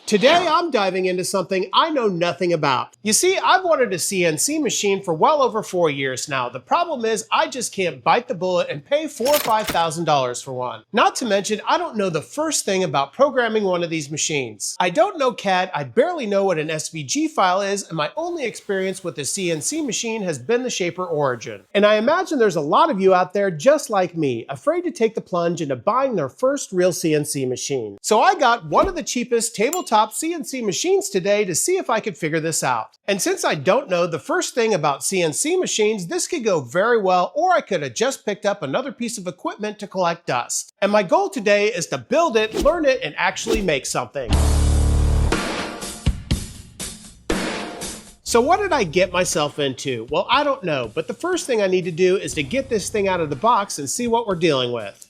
Today, I'm diving into something I know nothing about. You see, I've wanted a CNC machine for well over 4 years now. The problem is I just can't bite the bullet and pay $4,000 or $5,000 for one. Not to mention, I don't know the first thing about programming one of these machines. I don't know CAD, I barely know what an SVG file is, and my only experience with a CNC machine has been the Shaper Origin. And I imagine there's a lot of you out there just like me, afraid to take the plunge into buying their first real CNC machine. So I got one of the cheapest tabletop CNC machines today to see if I could figure this out. And since I don't know the first thing about CNC machines, this could go very well, or I could have just picked up another piece of equipment to collect dust. And my goal today is to build it, learn it, and actually make something. So what did I get myself into? Well, I don't know, but the first thing I need to do is to get this thing out of the box and see what we're dealing with.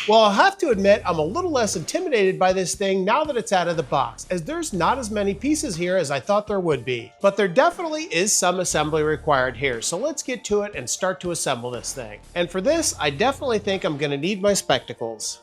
Well, I'll have to admit I'm a little less intimidated by this thing now that it's out of the box, as there's not as many pieces here as I thought there would be. But there definitely is some assembly required here, so let's get to it and start to assemble this thing. And for this, I definitely think I'm going to need my spectacles.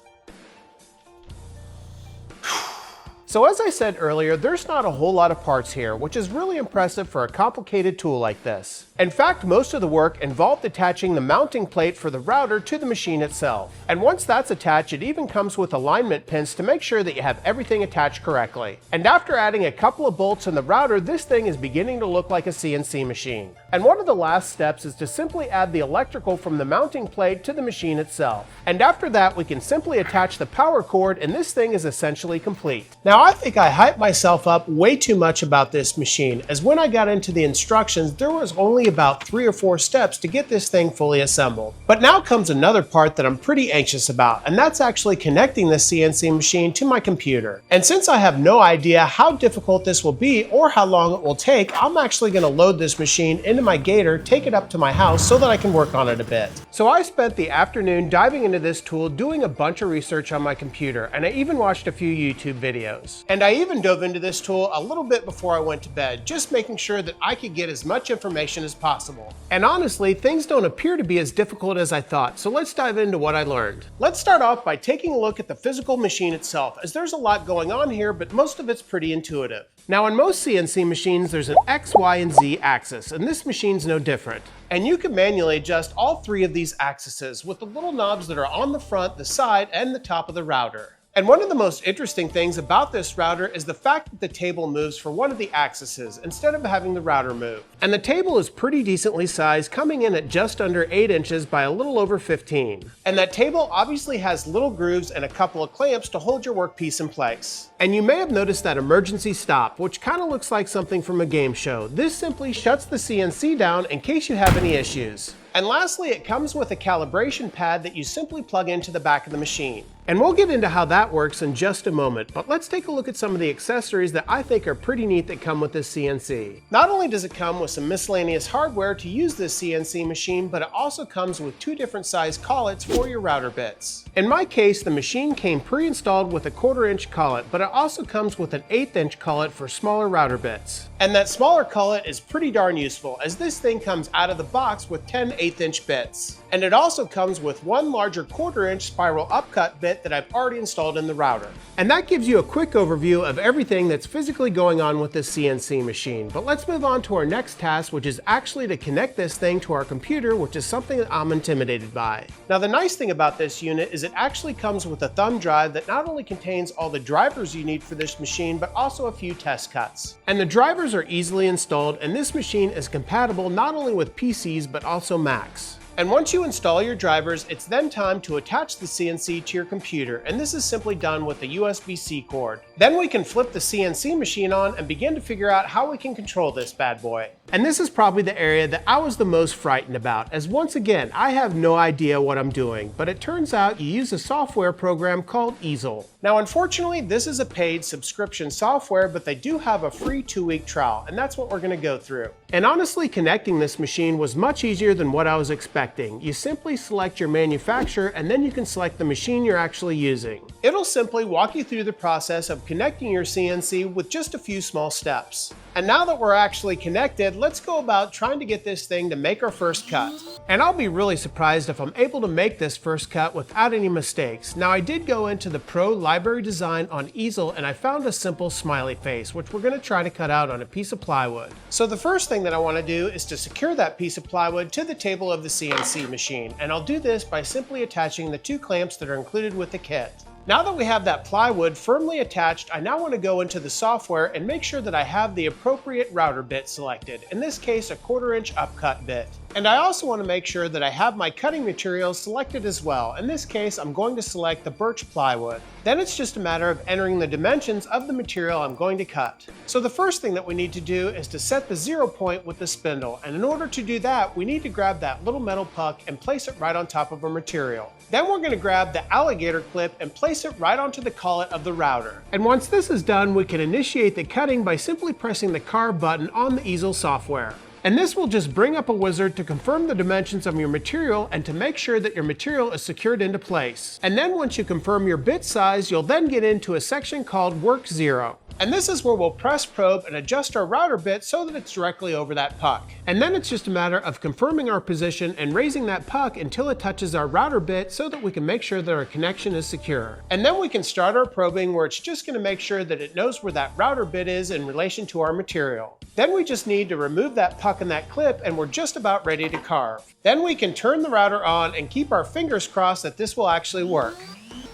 So as I said earlier, there's not a whole lot of parts here, which is really impressive for a complicated tool like this. In fact, most of the work involved attaching the mounting plate for the router to the machine itself. And once that's attached, it even comes with alignment pins to make sure that you have everything attached correctly. And after adding a couple of bolts in the router, this thing is beginning to look like a CNC machine. And one of the last steps is to simply add the electrical from the mounting plate to the machine itself. And after that, we can simply attach the power cord, and this thing is essentially complete. Now, I think I hyped myself up way too much about this machine, as when I got into the instructions, there was only about 3 or 4 steps to get this thing fully assembled. But now comes another part that I'm pretty anxious about, and that's actually connecting this CNC machine to my computer. And since I have no idea how difficult this will be or how long it will take, I'm actually going to load this machine into my Gator, take it up to my house so that I can work on it a bit. So I spent the afternoon diving into this tool, doing a bunch of research on my computer, and I even watched a few YouTube videos. And I even dove into this tool a little bit before I went to bed, just making sure that I could get as much information as possible. And honestly, things don't appear to be as difficult as I thought, so let's dive into what I learned. Let's start off by taking a look at the physical machine itself, as there's a lot going on here, but most of it's pretty intuitive. Now, in most CNC machines, there's an X, Y, and Z axis, and this machine's no different. And you can manually adjust all 3 of these axes with the little knobs that are on the front, the side, and the top of the router. And one of the most interesting things about this router is the fact that the table moves for one of the axes instead of having the router move. And the table is pretty decently sized, coming in at just under 8 inches by a little over 15. And that table obviously has little grooves and a couple of clamps to hold your workpiece in place. And you may have noticed that emergency stop, which kind of looks like something from a game show. This simply shuts the CNC down in case you have any issues. And lastly, it comes with a calibration pad that you simply plug into the back of the machine. And we'll get into how that works in just a moment, but let's take a look at some of the accessories that I think are pretty neat that come with this CNC. Not only does it come with some miscellaneous hardware to use this CNC machine, but it also comes with 2 different size collets for your router bits. In my case, the machine came pre-installed with a 1/4 inch collet, but it also comes with an 1/8 inch collet for smaller router bits. And that smaller collet is pretty darn useful, as this thing comes out of the box with 10 1/8 inch bits. And it also comes with 1 larger 1/4 inch spiral upcut bit that I've already installed in the router. And that gives you a quick overview of everything that's physically going on with this CNC machine. But let's move on to our next task, which is actually to connect this thing to our computer, which is something that I'm intimidated by. Now, the nice thing about this unit is it actually comes with a thumb drive that not only contains all the drivers you need for this machine, but also a few test cuts. And the drivers are easily installed, and this machine is compatible not only with PCs, but also Macs. And once you install your drivers, it's then time to attach the CNC to your computer, and this is simply done with a USB-C cord. Then we can flip the CNC machine on and begin to figure out how we can control this bad boy. And this is probably the area that I was the most frightened about, as once again, I have no idea what I'm doing, but it turns out you use a software program called Easel. Now, unfortunately, this is a paid subscription software, but they do have a free 2-week trial, and that's what we're gonna go through. And honestly, connecting this machine was much easier than what I was expecting. You simply select your manufacturer, and then you can select the machine you're actually using. It'll simply walk you through the process of connecting your CNC with just a few small steps. And now that we're actually connected, let's go about trying to get this thing to make our first cut. And I'll be really surprised if I'm able to make this first cut without any mistakes. Now I did go into the Pro Library Design on easel and I found a simple smiley face, which we're going to try to cut out on a piece of plywood. So the first thing that I want to do is to secure that piece of plywood to the table of the CNC machine. And I'll do this by simply attaching the 2 clamps that are included with the kit. Now that we have that plywood firmly attached, I now want to go into the software and make sure that I have the appropriate router bit selected, in this case a 1/4 inch upcut bit. And I also want to make sure that I have my cutting materials selected as well. In this case, I'm going to select the birch plywood. Then it's just a matter of entering the dimensions of the material I'm going to cut. So the first thing that we need to do is to set the 0 point with the spindle. And in order to do that, we need to grab that little metal puck and place it right on top of our material. Then we're going to grab the alligator clip and place it right onto the collet of the router. And once this is done, we can initiate the cutting by simply pressing the carve button on the easel software. And this will just bring up a wizard to confirm the dimensions of your material and to make sure that your material is secured into place. And then once you confirm your bit size, you'll then get into a section called Work 0. And this is where we'll press probe and adjust our router bit so that it's directly over that puck. And then it's just a matter of confirming our position and raising that puck until it touches our router bit so that we can make sure that our connection is secure. And then we can start our probing where it's just going to make sure that it knows where that router bit is in relation to our material. Then we just need to remove that puck and that clip and we're just about ready to carve. Then we can turn the router on and keep our fingers crossed that this will actually work.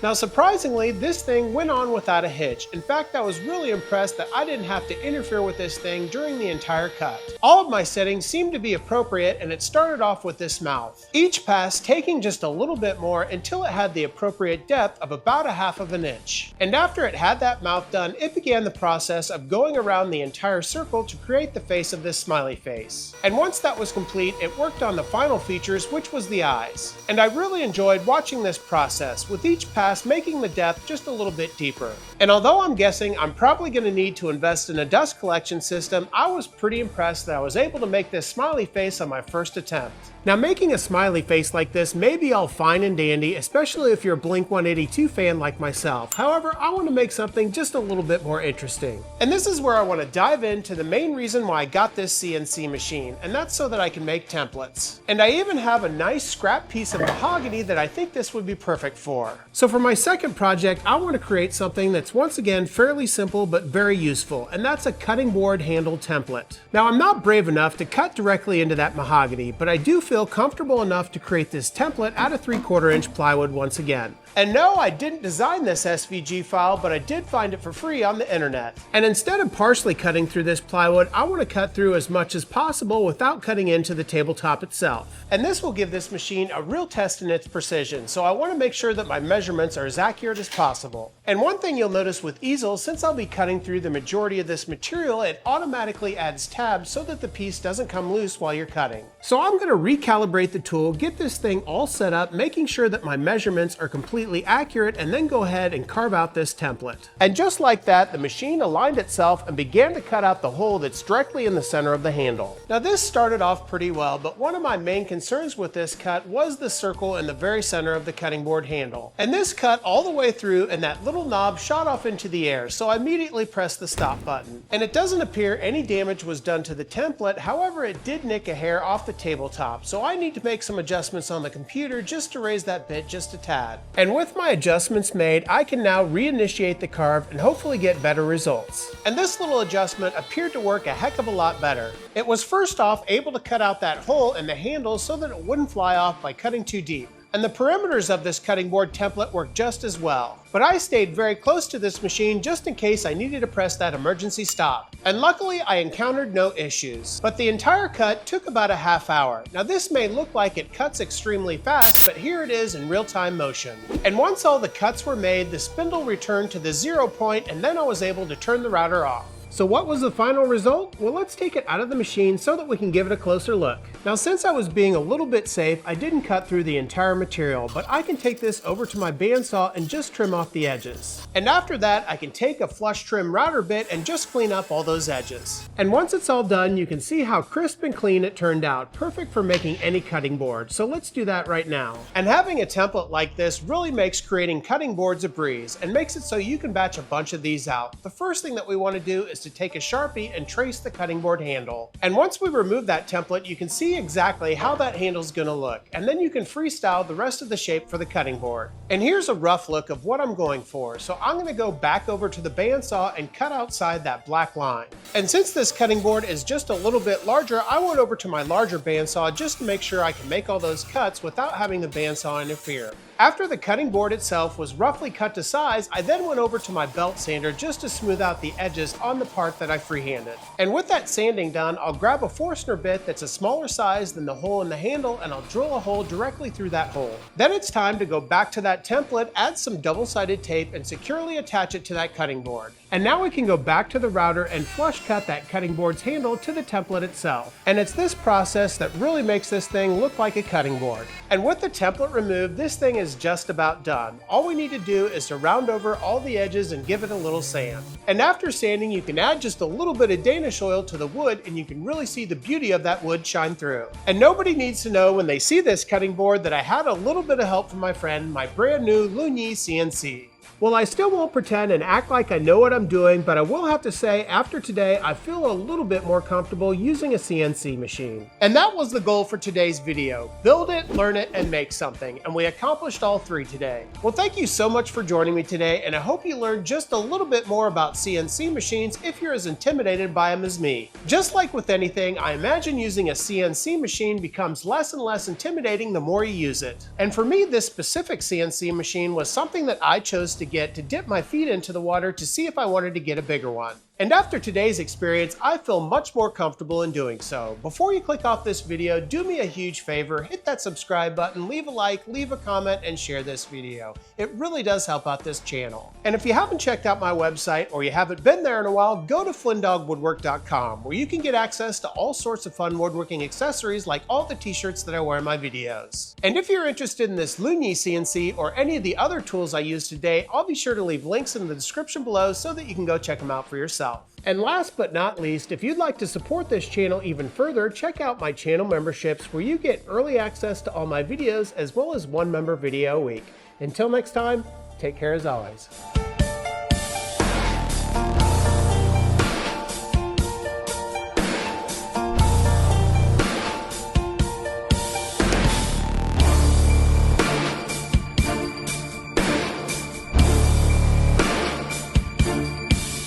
Now surprisingly, this thing went on without a hitch. In fact, I was really impressed that I didn't have to interfere with this thing during the entire cut. All of my settings seemed to be appropriate and it started off with this mouth. Each pass taking just a little bit more until it had the appropriate depth of about 1/2 inch. And after it had that mouth done, it began the process of going around the entire circle to create the face of this smiley face. And once that was complete, it worked on the final features, which was the eyes. And I really enjoyed watching this process, with each pass making the depth just a little bit deeper. And although I'm guessing I'm probably going to need to invest in a dust collection system, I was pretty impressed that I was able to make this smiley face on my first attempt. Now making a smiley face like this may be all fine and dandy, especially if you're a Blink-182 fan like myself. However, I want to make something just a little bit more interesting. And this is where I want to dive into the main reason why I got this CNC machine, and that's so that I can make templates. And I even have a nice scrap piece of mahogany that I think this would be perfect for. So for my second project, I want to create something that's once again fairly simple but very useful, and that's a cutting board handle template. Now I'm not brave enough to cut directly into that mahogany, but I do feel comfortable enough to create this template out of 3/4 inch plywood once again. And no, I didn't design this SVG file, but I did find it for free on the internet. And instead of partially cutting through this plywood, I want to cut through as much as possible without cutting into the tabletop itself. And this will give this machine a real test in its precision, so I want to make sure that my measurements are as accurate as possible. And one thing you'll notice with easels, since I'll be cutting through the majority of this material, it automatically adds tabs so that the piece doesn't come loose while you're cutting. So I'm going to recalibrate the tool, get this thing all set up, making sure that my measurements are completely accurate, and then go ahead and carve out this template. And just like that, the machine aligned itself and began to cut out the hole that's directly in the center of the handle. Now this started off pretty well, but one of my main concerns with this cut was the circle in the very center of the cutting board handle. And this cut all the way through and that little knob shot off into the air, so I immediately pressed the stop button. And it doesn't appear any damage was done to the template, however it did nick a hair off the tabletop, so I need to make some adjustments on the computer just to raise that bit just a tad. And with my adjustments made, I can now reinitiate the carve and hopefully get better results. And this little adjustment appeared to work a heck of a lot better. It was first off able to cut out that hole in the handle so that it wouldn't fly off by cutting too deep. And the perimeters of this cutting board template work just as well. But I stayed very close to this machine just in case I needed to press that emergency stop. And luckily I encountered no issues. But the entire cut took about a half hour. Now this may look like it cuts extremely fast, but here it is in real-time motion. And once all the cuts were made, the spindle returned to the 0 point and then I was able to turn the router off. So what was the final result? Well, let's take it out of the machine so that we can give it a closer look. Now, since I was being a little bit safe, I didn't cut through the entire material, but I can take this over to my bandsaw and just trim off the edges. And after that, I can take a flush trim router bit and just clean up all those edges. And once it's all done, you can see how crisp and clean it turned out, perfect for making any cutting board. So let's do that right now. And having a template like this really makes creating cutting boards a breeze and makes it so you can batch a bunch of these out. The first thing that we want to do is to take a Sharpie and trace the cutting board handle. And once we remove that template, you can see exactly how that handle is going to look, and then you can freestyle the rest of the shape for the cutting board. And here's a rough look of what I'm going for. So I'm going to go back over to the bandsaw and cut outside that black line. And since this cutting board is just a little bit larger, I went over to my larger bandsaw just to make sure I can make all those cuts without having the bandsaw interfere. After the cutting board itself was roughly cut to size, I then went over to my belt sander just to smooth out the edges on the part that I freehanded. And with that sanding done, I'll grab a Forstner bit that's a smaller size than the hole in the handle, and I'll drill a hole directly through that hole. Then it's time to go back to that template, add some double-sided tape, and securely attach it to that cutting board. And now we can go back to the router and flush cut that cutting board's handle to the template itself. And it's this process that really makes this thing look like a cutting board. And with the template removed, this thing is just about done. All we need to do is to round over all the edges and give it a little sand. And after sanding, you can add just a little bit of Danish oil to the wood, and you can really see the beauty of that wood shine through. And nobody needs to know when they see this cutting board that I had a little bit of help from my friend, my brand new lunyee CNC. Well, I still won't pretend and act like I know what I'm doing, but I will have to say, after today, I feel a little bit more comfortable using a CNC machine. And that was the goal for today's video. Build it, learn it, and make something. And we accomplished all three today. Well, thank you so much for joining me today, and I hope you learned just a little bit more about CNC machines if you're as intimidated by them as me. Just like with anything, I imagine using a CNC machine becomes less and less intimidating the more you use it. And for me, this specific CNC machine was something that I chose to dip my feet into the water to see if I wanted to get a bigger one. And after today's experience, I feel much more comfortable in doing so. Before you click off this video, do me a huge favor, hit that subscribe button, leave a like, leave a comment, and share this video. It really does help out this channel. And if you haven't checked out my website, or you haven't been there in a while, go to FlynnDoggWoodwork.com, where you can get access to all sorts of fun woodworking accessories like all the t-shirts that I wear in my videos. And if you're interested in this lunyee CNC or any of the other tools I used today, I'll be sure to leave links in the description below so that you can go check them out for yourself. And last but not least, if you'd like to support this channel even further, check out my channel memberships where you get early access to all my videos as well as one member video a week. Until next time, take care as always.